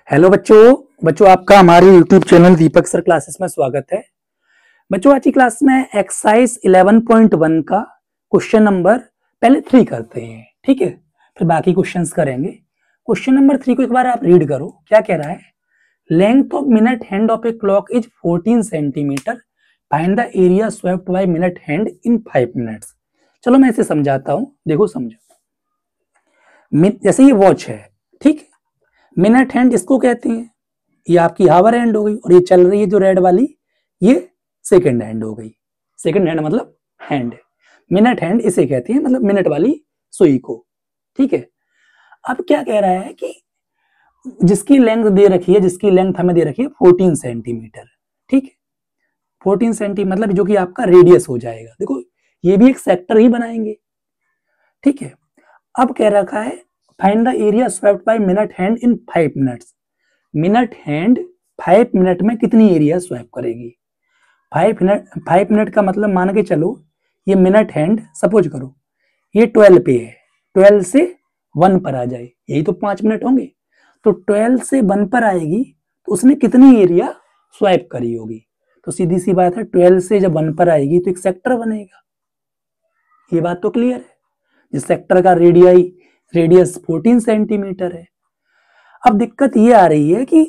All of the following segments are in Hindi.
हेलो बच्चों आपका हमारे यूट्यूब चैनल दीपक सर क्लासेस में स्वागत है। बच्चों आज की क्लास में एक्सरसाइज 11.1 का क्वेश्चन नंबर पहले 3 करते हैं, ठीक है, फिर बाकी क्वेश्चंस करेंगे। क्वेश्चन नंबर 3 को एक बार आप रीड करो। क्या कह रहा है? Length of minute hand of a clock is 14 centimetre, find the area swept by minute hand in 5 minutes. चलो मैं इसे समझाता हूं, देखो समझो। जैसे ये वॉच है, ठीक, मिनट हैंड इसको कहते हैं, ये आपकी हावर हैंड हो गई, और ये चल रही है जो रेड वाली, ये सेकंड हैंड हो गई। सेकंड हैंड मतलब हैंड, मिनट हैंड इसे कहते हैं, मतलब मिनट वाली सुई को, ठीक है। अब क्या कह रहा है कि जिसकी लेंथ दे रखी है, जिसकी लेंथ हमें दे रखी है 14 सेंटीमीटर, ठीक है, 14 सेंटीमीटर मतलब जो कि आपका रेडियस हो जाएगा। देखो ये भी एक सेक्टर ही बनाएंगे, ठीक है। अब कह रखा है find the area swept by minute hand in 5 minutes. Minute hand 5 minute में कितनी एरिया स्वैप करेगी? 5 मिनट का मतलब मान के चलो, ये मिनट हैंड सपोज करो ये 12 पे है, 12 से 1 पर आ जाए, यही तो 5 मिनट होंगे, तो 12 से 1 पर आएगी तो उसने कितनी एरिया स्वैप करी होगी? तो सीधी सी बात है, 12 से जब 1 पर आएगी तो एक सेक्टर बनेगा। ये बात तो क्लियर है। जिस सेक्टर का रेडियस 14 सेंटीमीटर है। अब दिक्कत ये आ रही है कि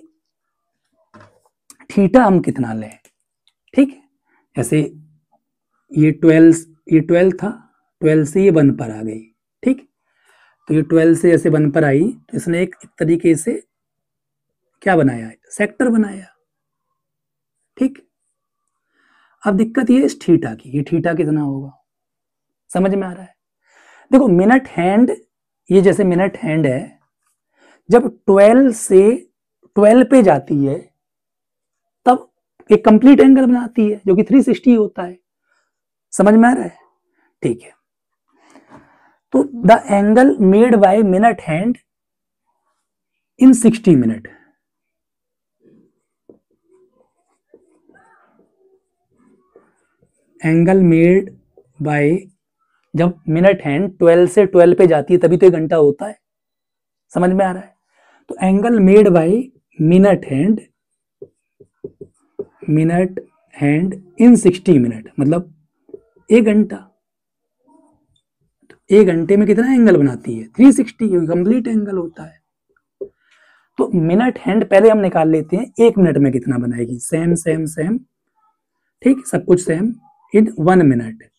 थीटा हम कितना लें, ठीक है। जैसे ये 12 था, 12 से ये 1 पर आ गई, ठीक, तो ये 12 से ऐसे 1 पर आई तो इसने एक तरीके से क्या बनाया, सेक्टर बनाया, ठीक। अब दिक्कत ये इस थीटा की, ये थीटा कितना होगा, समझ में आ रहा है? देखो मिनट हैंड, ये जैसे मिनट हैंड है, जब 12 से 12 पे जाती है तब एक कंप्लीट एंगल बनाती है जो कि 360 होता है। समझ में आ रहा है? ठीक है। तो the angle made by minute hand in 60 minute, angle made by, जब मिनट हैंड 12 से 12 पे जाती है तभी तो 1 घंटा होता है। समझ में आ रहा है? तो angle made by minute hand in 60 minute मतलब 1 घंटा। तो 1 घंटे में कितना एंगल बनाती है? 360, कंप्लीट एंगल होता है। तो मिनट हैंड पहले हम निकाल लेते हैं 1 मिनट में कितना बनाएगी। सेम सेम सेम, ठीक, सब कुछ सेम इन 1 मिनट।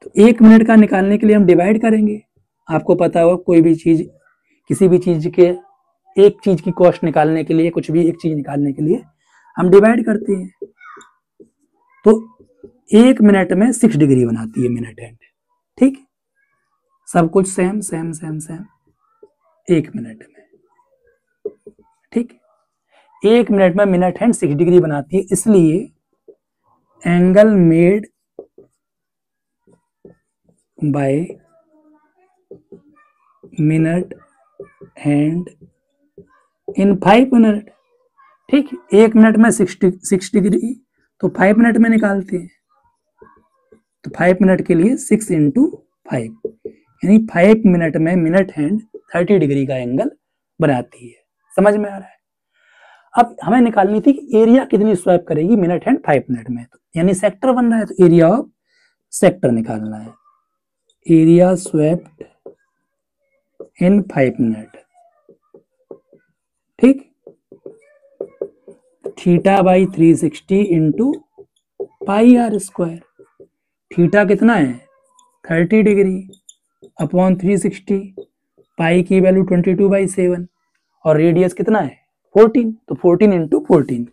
तो 1 मिनट का निकालने के लिए हम डिवाइड करेंगे। आपको पता होगा कोई भी चीज, किसी भी चीज के एक चीज की कॉस्ट निकालने के लिए, कुछ भी एक चीज निकालने के लिए हम डिवाइड करते हैं। तो 1 मिनट में 6 डिग्री बनाती है मिनट हैंड, ठीक, सब कुछ same same same same 1 minute में, ठीक। 1 मिनट में मिनट हैंड 6 डिग्री बनाती है, इसलिए angle made by minute hand in 5 minute, ठीक। 1 मिनट में 6 डिग्री, तो 5 मिनट में निकालते हैं, तो 5 मिनट के लिए 6 इंटू 5, यानी 5 मिनट में मिनट हैंड 30 डिग्री का एंगल बनाती है। समझ में आ रहा है? अब हमें निकालनी थी कि एरिया कितनी स्वैप करेगी मिनट हैंड 5 मिनट में, तो यानी सेक्टर बन रहा है, तो एरिया ऑफ सेक्टर निकालना है। एरिया स्वेप्ट इन 5 मिनट, ठीक, theta by 360 into pi r square. Theta कितना है? 30 डिग्री अपॉन 360, पाई की वैल्यू 22/7, और रेडियस कितना है? 14, तो 14 इंटू 14,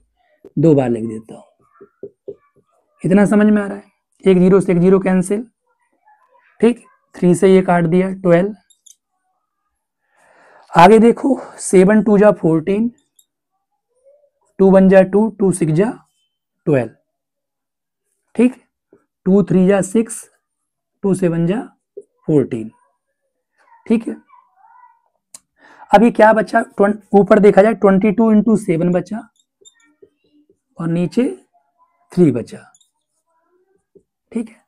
2 बार लिख देता हूं। इतना समझ में आ रहा है? 1 0 से 1 0 कैंसिल, ठीक, 3 से ये काट दिया 12। आगे देखो 7 2 जा 14, 2 1 जा 2, 2 6 जा 12, ठीक, 2 3 जा 6, 2 7 जा 14, ठीक है। अब ये क्या बचा? ऊपर देखा जाए 22 इंटू 7 बचा, और नीचे 3 बचा, ठीक है।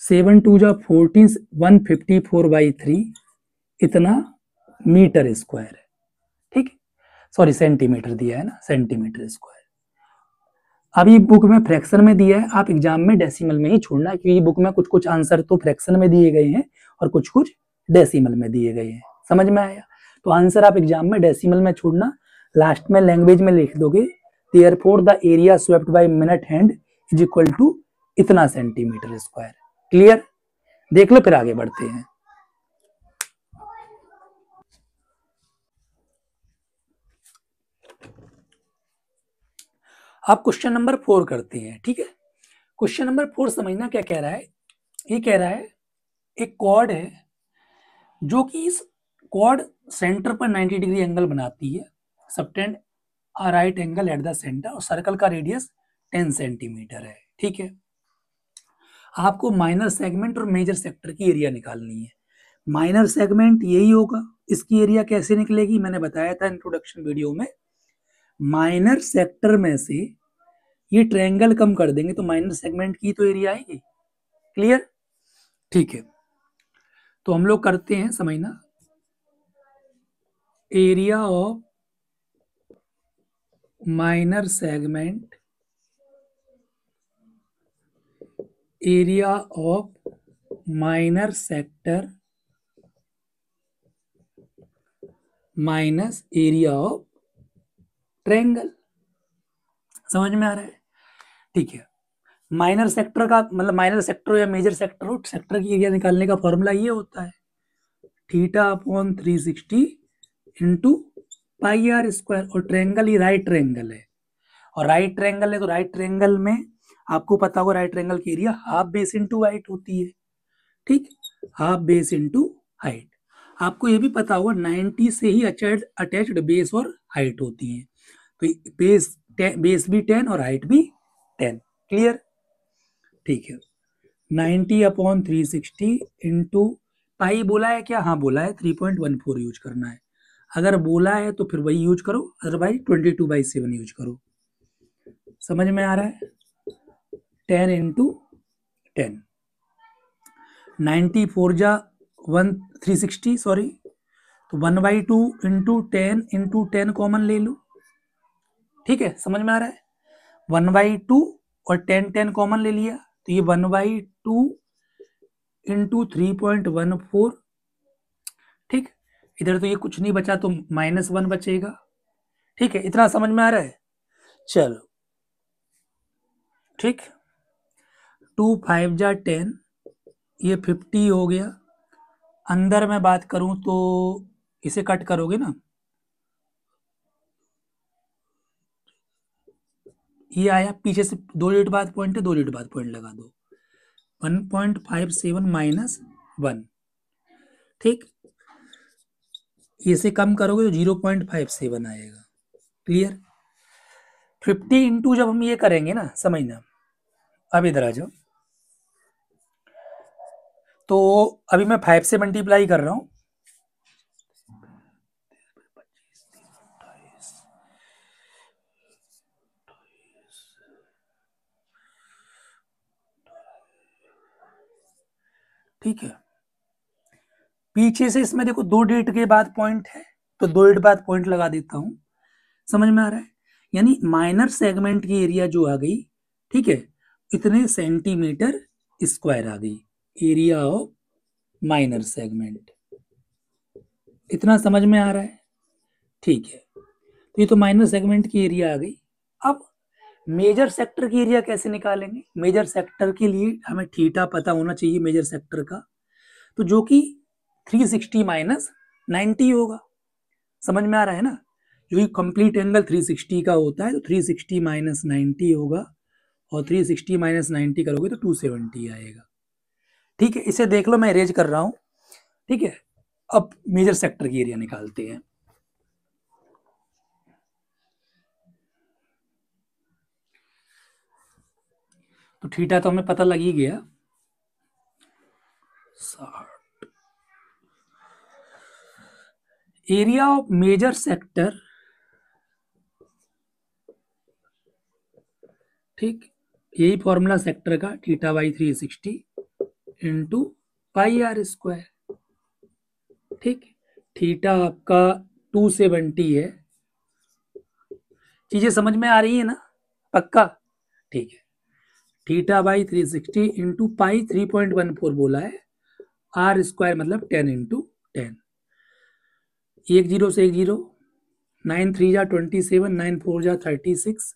7 2 जा 14, 154/3 इतना मीटर स्क्वायर है, ठीक है। सॉरी सेंटीमीटर दिया है ना, सेंटीमीटर स्क्वायर। अभी बुक में फ्रैक्शन में दिया है, आप एग्जाम में डेसिमल में ही छोड़ना, क्योंकि बुक में कुछ कुछ आंसर तो फ्रैक्शन में दिए गए हैं और कुछ कुछ डेसिमल में दिए गए हैं। समझ में आया? तो आंसर आप एग्जाम में डेसिमल में छोड़ना, लास्ट में लैंग्वेज में लिख दोगे therefore the area swept by minute hand is equal to इतना सेंटीमीटर स्क्वायर। क्लियर? देख लो, फिर आगे बढ़ते हैं। आप क्वेश्चन नंबर 4 करते हैं। ठीक है, क्वेश्चन नंबर 4 समझना क्या कह रहा है। ये कह रहा है एक कॉर्ड है जो कि इस कॉर्ड सेंटर पर 90 डिग्री एंगल बनाती है, subtend a right angle at the centre, और सर्कल का रेडियस 10 सेंटीमीटर है। ठीक है, आपको माइनर सेगमेंट और मेजर सेक्टर की एरिया निकालनी है। माइनर सेगमेंट यही होगा, इसकी एरिया कैसे निकलेगी मैंने बताया था इंट्रोडक्शन वीडियो में। माइनर सेक्टर में से ये ट्रायंगल कम कर देंगे तो माइनर सेगमेंट की तो एरिया आएगी। क्लियर? ठीक है, तो हम लोग करते हैं, समझना, area of minor segment, area of minor sector minus area of triangle. समझ में आ रहा है? ठीक है, माइनर सेक्टर का मतलब माइनर सेक्टर या मेजर सेक्टर हो, सेक्टर की एरिया निकालने का फॉर्मूला ये होता है theta upon 360 into pi r square. और ट्रायंगल ही राइट ट्रायंगल है, और राइट ट्रायंगल है तो राइट ट्रायंगल में आपको पता होगा राइट ट्रायंगल की area half base into height होती है। ठीक, हाफ बेस इंटू हाइट। आपको ये भी पता होगा 90 से ही अटैच्ड बेस और हाइट होती है, तो बेस भी 10 और हाइट भी 10। क्लियर? ठीक है, 90 अपॉन 360 इंटू पाई बोला है क्या? हाँ बोला है, 3.14 यूज करना है। अगर बोला है तो फिर वही यूज करो, अदरवाइज 22/7 यूज करो। समझ में आ रहा है? 10 इंटू 10, 90 4 जा 360 सॉरी, तो 1/2 इंटू 10 इंटू 10 कॉमन ले लो। ठीक है, समझ में आ रहा है? 1/2 और 10 कॉमन ले लिया, तो ये 1/2 इंटू 3.14। ठीक, इधर तो ये कुछ नहीं बचा तो -1 बचेगा। ठीक है, इतना समझ में आ रहा है? चलो ठीक, 2 5 जा 10, ये 50 हो गया। अंदर मैं बात करूं तो इसे कट करोगे ना, ये आया पीछे से 2 डिजिट बाद पॉइंट है, 2 डिजिट बाद पॉइंट लगा दो, 1.57 माइनस 1। ठीक, इसे कम करोगे तो 0.57 आएगा। क्लियर? 50 इंटू जब हम ये करेंगे ना, समझना, अब इधर आ जाओ, तो अभी मैं 5 से मल्टीप्लाई कर रहा हूं, ठीक है। पीछे से इसमें देखो 2 डिजिट के बाद पॉइंट है, तो 2 डिजिट बाद पॉइंट लगा देता हूं। समझ में आ रहा है? यानी माइनर सेगमेंट की एरिया जो आ गई, ठीक है, इतने सेंटीमीटर स्क्वायर आ गई, एरिया ऑफ माइनर सेगमेंट। इतना समझ में आ रहा है? ठीक है, तो ये तो माइनर सेगमेंट की एरिया आ गई। अब मेजर सेक्टर की एरिया कैसे निकालेंगे? मेजर सेक्टर के लिए हमें थीटा पता होना चाहिए मेजर सेक्टर का, तो जो कि 360 माइनस 90 होगा। समझ में आ रहा है ना? क्योंकि कंप्लीट एंगल 360 का होता है, तो 360 माइनस 90 होगा, और 360 माइनस 90 करोगे तो 270 आएगा। ठीक है, इसे देख लो, मैं अरेंज कर रहा हूं। ठीक है, अब मेजर सेक्टर की एरिया निकालते हैं। तो थीटा तो हमें पता लग ही गया, 60। एरिया ऑफ मेजर सेक्टर, ठीक, यही फॉर्मूला सेक्टर का, theta by 360 into pi r square. ठीक, थीटा आपका 270 है, चीजें समझ में आ रही है ना? पक्का? ठीक है। थीटा बाई 360 इंटू पाई 3.14 बोला है, आर स्क्वायर मतलब 10 इंटू 10, एक जीरो से एक जीरो, 9 3 जा 27, 9 4 जा 36,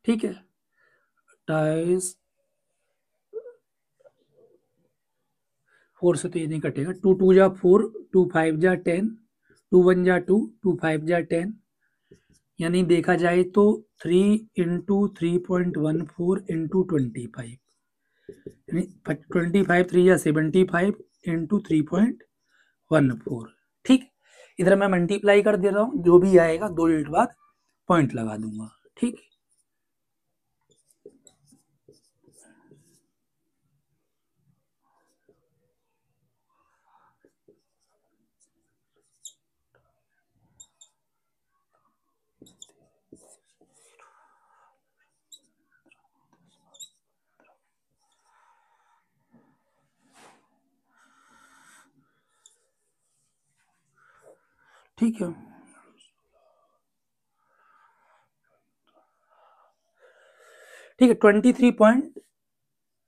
ठीक है, 28, 4 से तो ये नहीं कटेगा, 2 2 जा 4, 2 5 जा 10, 2 1 जा 2, 2 5 जा 10, यानी देखा जाए तो 3 इंटू 3.14 इंटू 25, यानी 25 3 जा 75 इंटू 3.14, ठीक। इधर मैं मल्टीप्लाई कर दे रहा हूँ, जो भी आएगा 2 यूनिट बाद पॉइंट लगा दूंगा, ठीक। ठीक है, ठीक है। 23 पॉइंट,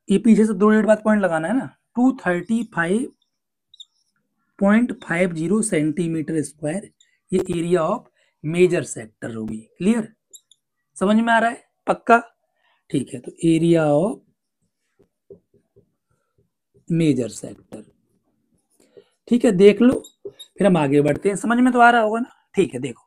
ये पीछे से 2 यूनिट बाद पॉइंट लगाना है ना, 235.50 सेंटीमीटर स्क्वायर, ये एरिया ऑफ मेजर सेक्टर होगी। क्लियर? समझ में आ रहा है? पक्का? ठीक है, तो एरिया ऑफ मेजर सेक्टर, ठीक है, देख लो, फिर हम आगे बढ़ते हैं। समझ में तो आ रहा होगा ना? ठीक है, देखो